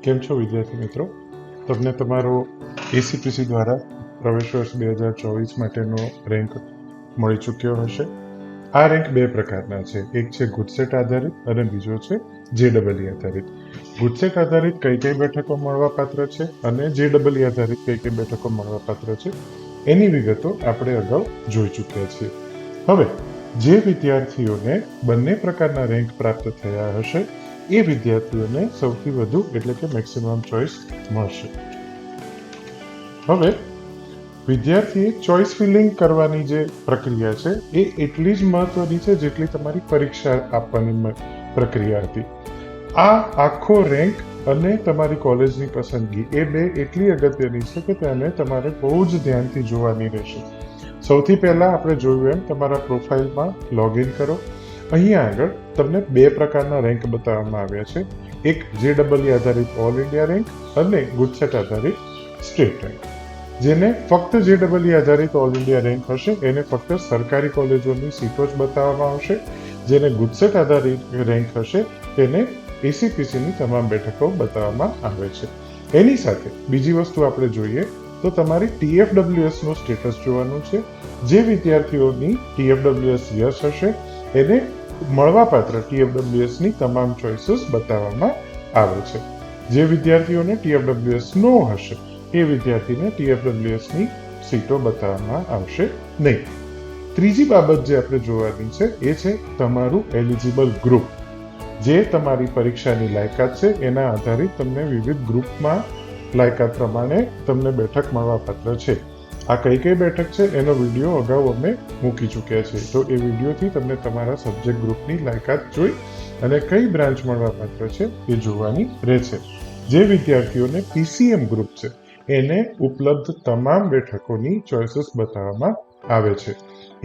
કેમ છો વિદ્યાર્થી મિત્રો? તમને તમારો એસીપીસી દ્વારા પ્રવેશ વર્ષ 2024 માટેનો રેન્ક મળી ચૂક્યો હશે. આ રેન્ક બે પ્રકારના છે, એક છે ગુજસેટ આધારિત અને બીજો છે જેડબલઈ આધારિત. ગુજસેટ આધારિત કઈ કઈ બેઠકો મળવાપાત્ર છે અને જેડબલઈ આધારિત કઈ કઈ બેઠકો મળવાપાત્ર છે એની વિગતો આપણે અગાઉ જોઈ ચૂક્યા છીએ. હવે જે વિદ્યાર્થીઓને બંને પ્રકારના રેન્ક પ્રાપ્ત થયા હશે એ વિદ્યાર્થીઓને સૌથી વધુ એટલે કે મેક્સિમમ ચોઇસ મળશે. હવે વિદ્યાર્થીએ ચોઇસ ફિલિંગ કરવાની જે પ્રક્રિયા છે એ એટલી જ મહત્વની છે જેટલી તમારી પરીક્ષા આપવાની પ્રક્રિયા હતી. આ આખો રેન્ક અને તમારી કોલેજની પસંદગી એ બે એટલી અગત્યની છે કે તેને તમારે બહુ જ ધ્યાનથી જોવાની રહેશે. સૌથી પહેલા આપણે જોયું એમ તમારા પ્રોફાઇલમાં લોગિન કરો. અહીંયા આગળ તમને બે પ્રકારના રેન્ક બતાવવામાં આવ્યા છે, એક જેડબલઈ આધારિત ઓલ ઇન્ડિયા રેન્ક અને ગુજસેટ આધારિત સ્ટેટ રેન્ક. જેને ફક્ત જેડબલઈ આધારિત ઓલ ઇન્ડિયા રેન્ક હશે એને ફક્ત સરકારી કોલેજોની સીટો જ બતાવવામાં આવશે. જેને ગુજસેટ આધારિત રેન્ક હશે તેને એસીપીસીની તમામ બેઠકો બતાવવામાં આવે છે. એની સાથે બીજી વસ્તુ આપણે જોઈએ તો તમારી TFWS નું સ્ટેટસ જોવાનું છે. જે વિદ્યાર્થીઓની TFWS યસ હશે એને મળવાપાત્ર TFWS ની તમામ ચોઇસીસ બતાવવામાં આવે છે. જે વિદ્યાર્થીઓને TFWS નો હશે એ વિદ્યાર્થીને TFWS ની સીટો બતાવવામાં આવશે નહીં. ત્રીજી બાબત જે આપણે જોવાની છે એ છે તમારું એલિજિબલ ગ્રુપ. જે તમારી પરીક્ષાની લાયકાત છે એના આધારિત તમને વિવિધ ગ્રુપમાં લાયકાત પ્રમાણે તમને બેઠક મળવાપાત્ર છે. આ કઈ કઈ બેઠક છે એનો વિડીયો અગાઉ અમે મૂકી ચૂક્યા છે, તો એ વિડીયોથી તમને તમારા સબ્જેક્ટ ગ્રુપની લાયકાત જોઈ અને કઈ બ્રાન્ચ મળવાપાત્ર છે એ જોવાની રહેશે. જે વિદ્યાર્થીઓને PCM ગ્રુપ છે એને ઉપલબ્ધ તમામ બેઠકોની ચોઇસીસ બતાવવામાં આવે છે.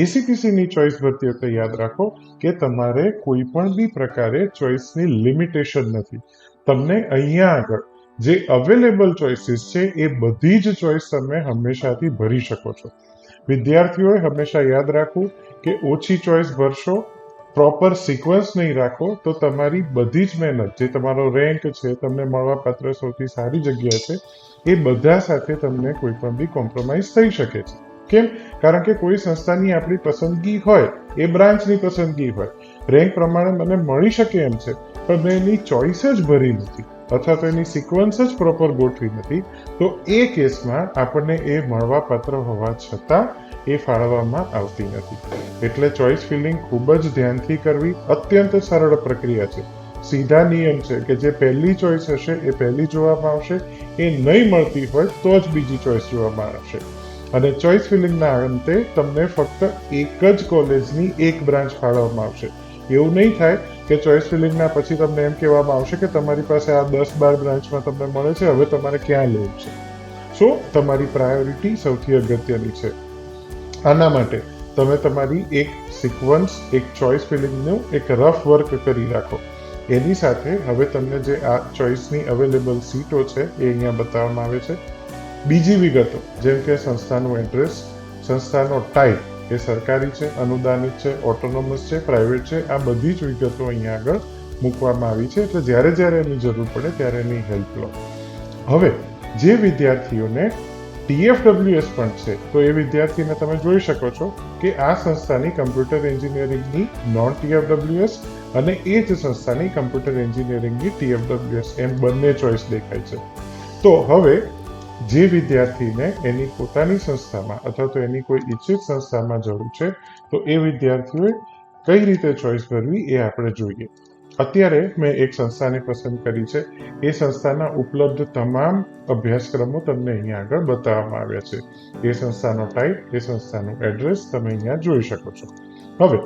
એસીપીસીની ચોઇસ ભરતી વખતે યાદ રાખો કે તમારે કોઈ પણ બી પ્રકારે ચોઇસની લિમિટેશન નથી. તમને અહીંયા આગળ જે અવેલેબલ ચોઇસીસ છે એ બધી જ ચોઇસ તમે હંમેશાથી ભરી શકો છો. વિદ્યાર્થીઓએ હંમેશા યાદ રાખવું કે ઓછી ચોઇસ ભરશો, પ્રોપર સિક્વન્સ નહીં રાખો તો તમારી બધી જ મહેનત, જે તમારો રેન્ક છે, તમને મળવાપાત્ર સૌથી સારી જગ્યા છે, એ બધા સાથે તમને કોઈ પણ બી કોમ્પ્રોમાઇઝ થઈ શકે છે. કેમ? કારણ કે કોઈ સંસ્થાની આપણી પસંદગી હોય, એ બ્રાન્ચની પસંદગી હોય, રેન્ક પ્રમાણે મને મળી શકે એમ છે પણ મેં એની ચોઇસ જ ભરી નથી અથવા તો એની સિક્વન્સ જ પ્રોપર ગોઠવી નથી, તો એ કેસમાં આપણને એ મળવાપાત્ર હોવા છતાં એ ફાળવવામાં આવતી નથી. એટલે ચોઇસ ફિલિંગ ખૂબ જ ધ્યાનથી કરવી અત્યંત સરળ પ્રક્રિયા છે. સીધા નિયમ છે કે જે પહેલી ચોઇસ હશે એ પહેલી જોવામાં આવશે, એ નહીં મળતી હોય તો જ બીજી ચોઇસ જોવામાં આવશે. અને ચોઇસ ફિલિંગના અંતે તમને ફક્ત એક જ કોલેજની એક બ્રાન્ચ ફાળવવામાં આવશે. એવું નહીં થાય કે ચોઇસ ફિલિંગના પછી તમને એમ કહેવામાં આવશે કે તમારી પાસે આ 10-12 બ્રાન્ચમાં તમને મળે છે, હવે તમારે ક્યાં લેવું છે. સો તમારી પ્રાયોરિટી સૌથી અગત્યની છે. આના માટે તમે તમારી એક સિક્વન્સ, એક ચોઇસ ફિલિંગનું એક રફ વર્ક કરી રાખો. એની સાથે હવે તમને જે આ ચોઇસની અવેલેબલ સીટો છે એ અહીંયા બતાવવામાં આવે છે. બીજી વિગતો જેમ કે સંસ્થાનું એડ્રેસ, સંસ્થાનો ટાઈપ, એ સરકારી છે, અનુદાનિત છે, ઓટોનોમસ છે, પ્રાઇવેટ છે, આ બધી જ વિગતો અહીંયા આગળ મૂકવામાં આવી છે. એટલે જ્યારે જ્યારે એની જરૂર પડે ત્યારે એની હેલ્પ લો. હવે જે વિદ્યાર્થીઓને TFWS પણ છે તો એ વિદ્યાર્થીને તમે જોઈ શકો છો કે આ સંસ્થાની કમ્પ્યુટર એન્જિનિયરિંગની નોન TFWS અને એ જ સંસ્થાની કમ્પ્યુટર એન્જિનિયરિંગની TFWS એમ બંને ચોઇસ દેખાય છે. તો હવે જે વિદ્યાર્થીને એની પોતાની સંસ્થામાં અથવા તો એની કોઈ ઈચ્છિત સંસ્થામાં જરૂર છે તો એ વિદ્યાર્થીઓએ કઈ રીતે ચોઇસ ભરવી એ આપણે જોઈએ. અત્યારે મેં એક સંસ્થાને પસંદ કરી છે. એ સંસ્થાના ઉપલબ્ધ તમામ અભ્યાસક્રમો તમને અહીંયા આગળ બતાવવામાં આવ્યા છે. એ સંસ્થાનો ટાઈપ, એ સંસ્થાનું એડ્રેસ તમે અહીંયા જોઈ શકો છો. હવે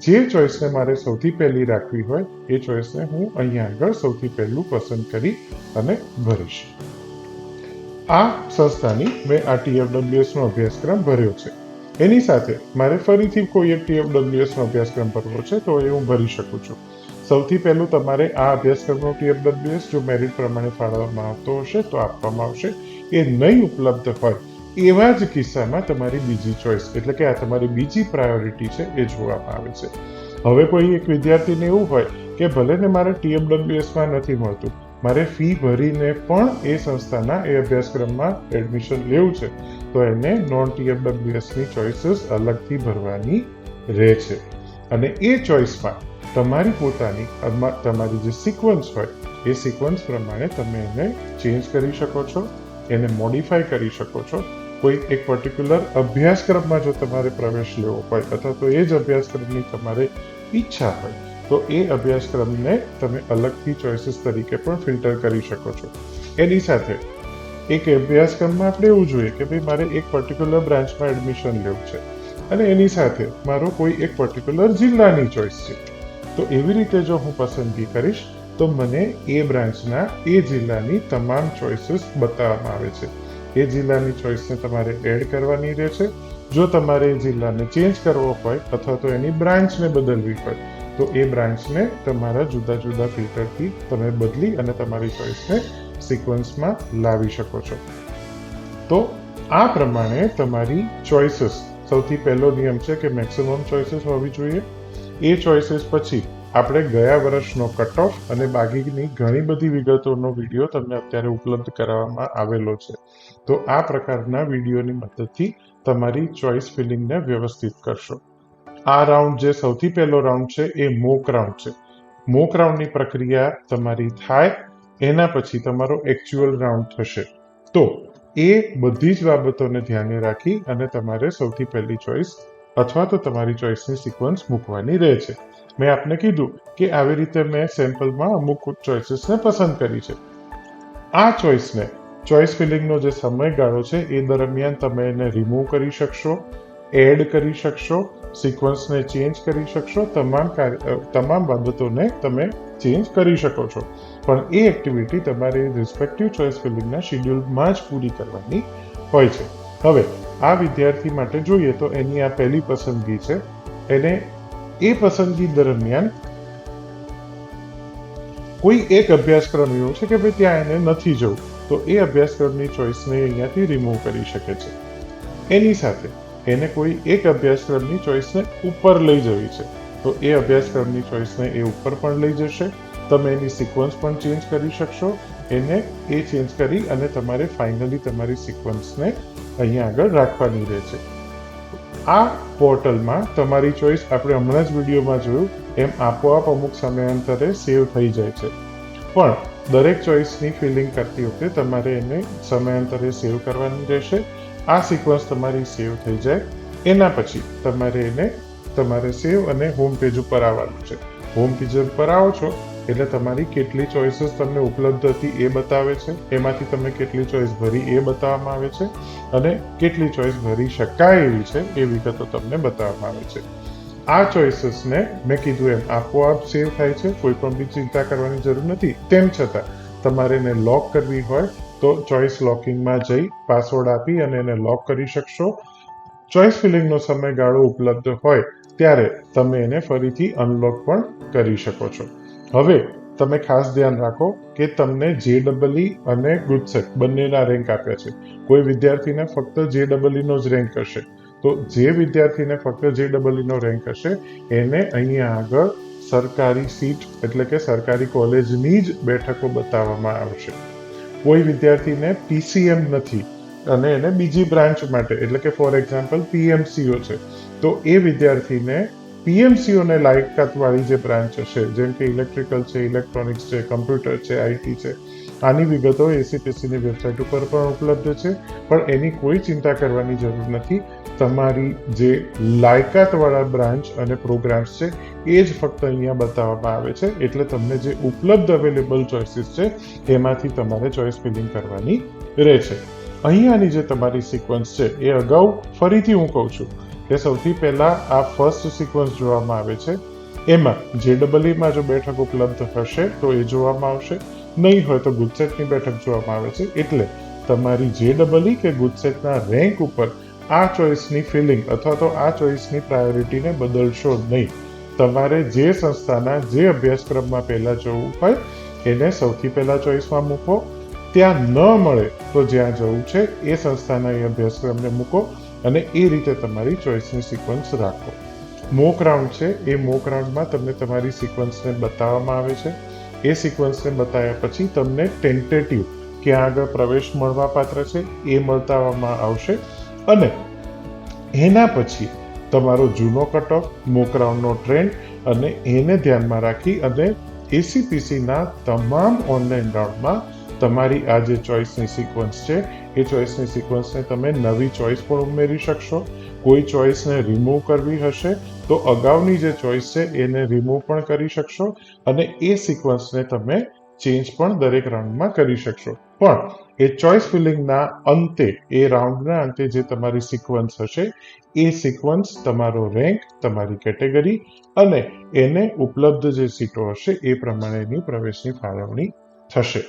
જે ચોઇસને મારે સૌથી પહેલી રાખવી હોય એ ચોઇસને હું અહીંયા આગળ સૌથી પહેલું પસંદ કરી અને ભરીશ. આ સંસ્થાની મેં આ TFWS નો અભ્યાસક્રમ ભર્યો છે. એની સાથે મારે ફરીથી કોઈ એક TFWS નો અભ્યાસક્રમ ભરવો છે તો એ હું ભરી શકું છું. સૌથી પહેલું તમારે આ અભ્યાસક્રમનો TFWS જો મેરિટ પ્રમાણે ફાળવવામાં આવતો હશે તો આપવામાં આવશે. એ નહીં ઉપલબ્ધ હોય એવા જ કિસ્સામાં તમારી બીજી ચોઇસ એટલે કે આ તમારી બીજી પ્રાયોરિટી છે એ જોવામાં આવે છે. હવે કોઈ એક વિદ્યાર્થીને એવું હોય કે ભલે ને મારે TFWS માં નથી મળતું મારે ફી ભરીને પણ એ સંસ્થાના એ અભ્યાસક્રમમાં એડમિશન લેવું છે તો એને નોન TFWSની ચોઇસીસ અલગથી ભરવાની રહે છે. અને એ ચોઇસમાં તમારી પોતાની તમારી જે સિક્વન્સ હોય એ સિક્વન્સ પ્રમાણે તમે એને ચેન્જ કરી શકો છો, એને મોડિફાય કરી શકો છો. કોઈ એક પર્ટિક્યુલર અભ્યાસક્રમમાં જો તમારે પ્રવેશ લેવો હોય અથવા તો એ જ અભ્યાસક્રમની તમારે ઈચ્છા હોય તો એ અભ્યાસક્રમને તમે અલગથી ચોઇસીસ તરીકે પણ ફિલ્ટર કરી શકો છો. એની સાથે એક અભ્યાસક્રમમાં આપણે એવું જોઈએ કે ભાઈ મારે એક પર્ટિક્યુલર બ્રાન્ચમાં એડમિશન લેવું છે અને એની સાથે મારો કોઈ એક પર્ટિક્યુલર જિલ્લાની ચોઇસ છે. તો એવી રીતે જો હું પસંદગી કરીશ તો મને એ બ્રાન્ચના એ જિલ્લાની તમામ ચોઇસીસ બતાવવામાં આવે છે. એ જિલ્લાની ચોઇસને તમારે એડ કરવાની રહે છે. જો તમારે એ જિલ્લાને ચેન્જ કરવો હોય અથવા તો એની બ્રાન્ચને બદલવી હોય તો એ બ્રાન્ચને તમારા જુદા જુદા ફિલ્ટરથી તમે બદલી અને તમારી ચોઇસને સિક્વન્સમાં લાવી શકો છો. તો આ પ્રમાણે તમારી ચોઇસીસ, સૌથી પહેલો નિયમ છે કે મેક્સિમમ ચોઇસીસ હોવી જોઈએ. એ ચોઇસીસ પછી આપણે ગયા વર્ષનો કટ ઓફ અને બાકીની ઘણી બધી વિગતોનો વિડીયો તમને અત્યારે ઉપલબ્ધ કરાવવામાં આવેલો છે. તો આ પ્રકારના વિડીયોની મદદથી તમારી ચોઇસ ફિલિંગને વ્યવસ્થિત કરશો. આ રાઉન્ડ જે સૌથી પહેલો રાઉન્ડ છે એ મોક રાઉન્ડ છે. મોક રાઉન્ડની પ્રક્રિયા તમારી થાય એના પછી તમારો એક્ચ્યુઅલ રાઉન્ડ થશે. તો એ બધી જ બાબતોને ધ્યાને રાખી અને તમારે સૌથી પહેલી ચોઇસ અથવા તો તમારી ચોઇસની સિક્વન્સ મૂકવાની રહે છે. મેં આપને કીધું કે આવી રીતે મેં સેમ્પલમાં અમુક ચોઇસીસને પસંદ કરી છે. આ ચોઇસને ચોઇસ ફિલિંગનો જે સમયગાળો છે એ દરમિયાન તમે એને રિમૂવ કરી શકશો, એડ કરી શકશો, સિક્વન્સને ચેન્જ કરી શકશો, તમામ બાબતોને તમે ચેન્જ કરી શકો છો. પણ એ એક્ટિવિટી તમારે રિસ્પેક્ટિવ ચોઇસ ફિલિંગના શેડ્યુલમાં જ પૂરી કરવાની હોય છે. હવે આ વિદ્યાર્થી માટે જોઈએ તો એની આ પહેલી પસંદગી છે. એને એ પસંદગી દરમિયાન કોઈ એક અભ્યાસક્રમ એવો છે કે ભાઈ ત્યાં એને નથી જવું તો એ અભ્યાસક્રમની ચોઇસને અહીંયાથી રિમૂવ કરી શકે છે. એની સાથે એને કોઈ એક અભ્યાસક્રમની ચોઇસને ઉપર લઈ જવી છે તો એ અભ્યાસક્રમની ચોઇસને એ ઉપર પણ લઈ જશે. તમે એની સિક્વન્સ પણ ચેન્જ કરી શકશો. એને એ ચેન્જ કરી અને તમારે ફાઇનલી તમારી સિક્વન્સને અહીંયા આગળ રાખવાની રહે છે. આ પોર્ટલમાં તમારી ચોઇસ આપણે હમણાં જ વિડીયોમાં જોયું એમ આપોઆપ અમુક સમયાંતરે સેવ થઈ જાય છે. પણ દરેક ચોઇસની ફિલિંગ કરતી વખતે તમારે એને સમયાંતરે સેવ કરવાની રહેશે. આ સિક્વન્સ તમારી સેવ થઈ જાય એના પછી તમારે સેવ અને હોમ પેજ ઉપર આવવાનું છે. હોમ પેજ ઉપર આવો છો એટલે તમારી કેટલી ચોઇસીસ તમને ઉપલબ્ધ હતી એ બતાવે છે. એમાંથી તમે કેટલી ચોઇસ ભરી એ બતાવવામાં આવે છે અને કેટલી ચોઇસ ભરી શકાય એવી છે એ વિગતો તમને બતાવવામાં આવે છે. આ ચોઇસીસને મેં કીધું એમ આપોઆપ સેવ થાય છે, કોઈ પણ બી ચિંતા કરવાની જરૂર નથી. તેમ છતાં તમારે એને લોક કરવી હોય તો ચોઇસ લોકિંગમાં જઈ પાસવર્ડ આપી અને એને લોક કરી શકશો. ચોઇસ ફિલિંગનો સમયગાળો ઉપલબ્ધ હોય ત્યારે તમે એને ફરીથી અનલોક પણ કરી શકો છો. હવે તમે ખાસ ધ્યાન રાખો કે તમને JEE અને ગુજસેટ બંનેના રેન્ક આપ્યા છે. કોઈ વિદ્યાર્થીને ફક્ત JEE નો જ રેન્ક હશે તો જે વિદ્યાર્થીને ફક્ત JEE નો રેન્ક હશે એને અહીંયા આગળ સરકારી સીટ એટલે કે સરકારી કોલેજની જ બેઠકો બતાવવામાં આવશે. કોઈ વિદ્યાર્થીને PCM નથી અને એને બીજી બ્રાન્ચ માટે એટલે કે ફોર એક્ઝામ્પલ PMCO છે તો એ વિદ્યાર્થીને PMCOને લાયકાતવાળી જે બ્રાન્ચ હશે જેમ કે ઇલેક્ટ્રિકલ છે, ઇલેક્ટ્રોનિક્સ છે, કમ્પ્યુટર છે, IT છે, આની વિગતો ACPSCની વેબસાઇટ ઉપર પણ ઉપલબ્ધ છે. પણ એની કોઈ ચિંતા કરવાની જરૂર નથી. તમારી જે લાયકાતવાળા બ્રાન્ચ અને પ્રોગ્રામ્સ છે એ જ ફક્ત અહીંયા બતાવવામાં આવે છે. એટલે તમને જે ઉપલબ્ધ અવેલેબલ ચોઇસીસ છે એમાંથી તમારે ચોઇસ ફિલિંગ કરવાની રહે છે. અહીંયાની જે તમારી સિક્વન્સ છે એ અગાઉ ફરીથી હું કહું છું કે સૌથી પહેલા આ ફર્સ્ટ સિક્વન્સ જોવામાં આવે છે. એમાં JEE જો બેઠક ઉપલબ્ધ હશે તો એ જોવામાં આવશે, નહીં હોય તો ગુજસેટની બેઠક જોવામાં આવે છે. એટલે તમારી JEE કે ગુજસેટના રેન્ક ઉપર આ ચોઇસની ફિલિંગ અથવા તો આ ચોઇસની પ્રાયોરિટીને બદલશો નહીં. તમારે જે સંસ્થાના જે અભ્યાસક્રમમાં પહેલા જવું હોય એને સૌથી પહેલા ચોઇસમાં મૂકો. ત્યાં ન મળે તો જ્યાં જવું છે એ સંસ્થાના એ અભ્યાસક્રમને મૂકો અને એ રીતે તમારી ચોઇસની સિક્વન્સ રાખો. મોક રાઉન્ડ છે એ મોક રાઉન્ડમાં તમને તમારી સિક્વન્સને બતાવવામાં આવે છે. એ સિક્વન્સને બતાવ્યા પછી તમને ટેન્ટેટિવ ક્યાં આગળ પ્રવેશ મળવાપાત્ર છે એ બતાવવામાં આવશે અને એના પછી તમારો જૂનો કટ ઓફ, મોક રાઉન્ડનો ટ્રેન્ડ અને એને ધ્યાનમાં રાખી અને એસીપીસીના તમામ ઓનલાઈન રાઉન્ડમાં તમારી આ જે ચોઇસની સિક્વન્સ છે એ ચોઇસની સિક્વન્સને તમે નવી ચોઇસ પણ ઉમેરી શકશો. કોઈ ચોઇસને રિમૂવ કરવી હશે તો અગાઉની જે ચોઇસ છે એને રિમૂવ પણ કરી શકશો અને એ સિક્વન્સને તમે ચેન્જ પણ દરેક રાઉન્ડમાં કરી શકશો. પણ એ ચોઇસ ફિલિંગના અંતે, એ રાઉન્ડના અંતે જે તમારી સિક્વન્સ હશે એ સિક્વન્સ તમારો રેન્ક, તમારી કેટેગરી અને એને ઉપલબ્ધ જે સીટો હશે એ પ્રમાણેની પ્રવેશની ફાળવણી થશે.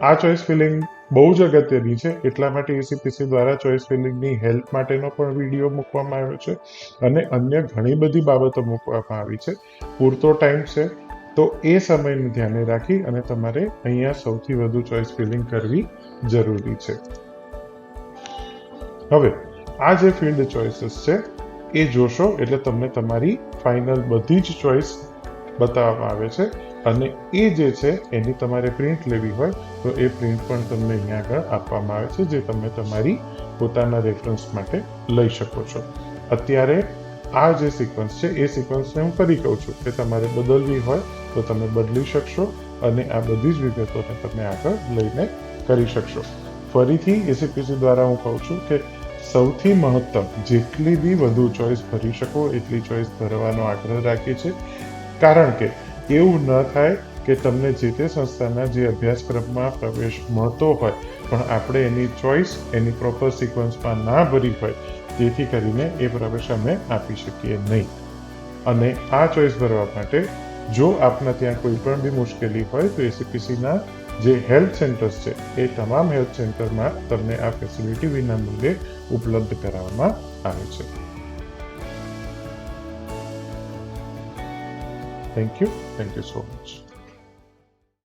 આ ચોઇસ ફિલિંગ બહુ જ અગત્યની છે, એટલા માટે એસીપીસી દ્વારા ચોઇસ ફિલિંગની હેલ્પ માટેનો પણ વિડીયો મૂકવામાં આવ્યો છે અને અન્ય ઘણી બધી બાબતો મૂકવામાં આવી છે. પૂરતો ટાઈમ છે તો એ સમયને ધ્યાને રાખી અને તમારે અહીંયા સૌથી વધુ ચોઇસ ફિલિંગ કરવી જરૂરી છે. હવે આ જે ફિલ્ડ ચોઇસીસ છે એ જોશો એટલે તમને તમારી ફાઇનલ બધી જ ચોઇસ બતાવવામાં આવે છે અને એ જે છે એની તમારે પ્રિન્ટ લેવી હોય તો એ પ્રિન્ટ પણ તમને અહીંયા આગળ આપવામાં આવે છે, જે તમે તમારી પોતાના રેફરન્સ માટે લઈ શકો છો. અત્યારે આ જે સિક્વન્સ છે એ સિક્વન્સને હું ફરી કહું છું કે તમારે બદલવી હોય તો તમે બદલી શકશો અને આ બધી જ વિગતોને તમે આગળ લઈને કરી શકશો. ફરીથી એસીપીસી દ્વારા હું કહું છું કે સૌથી મહત્તમ જેટલી બી વધુ ચોઇસ ભરી શકો એટલી ચોઇસ ભરવાનો આગ્રહ રાખીએ છીએ, કારણ કે એવું ન થાય કે તમને જે તે સંસ્થાના જે અભ્યાસક્રમમાં પ્રવેશ મળતો હોય પણ આપણે એની ચોઇસ એની પ્રોપર સિક્વન્સમાં ના ભરી હોય, જેથી કરીને એ પ્રવેશ અમે આપી શકીએ નહીં. અને આ ચોઇસ ભરવા માટે જો આપના ત્યાં કોઈ પણ બી મુશ્કેલી હોય તો એસીપીસીના જે હેલ્થ સેન્ટર્સ છે એ તમામ હેલ્થ સેન્ટરમાં તમને આ ફેસિલિટી વિનામૂલ્યે ઉપલબ્ધ કરાવવામાં આવે છે. Thank you so much.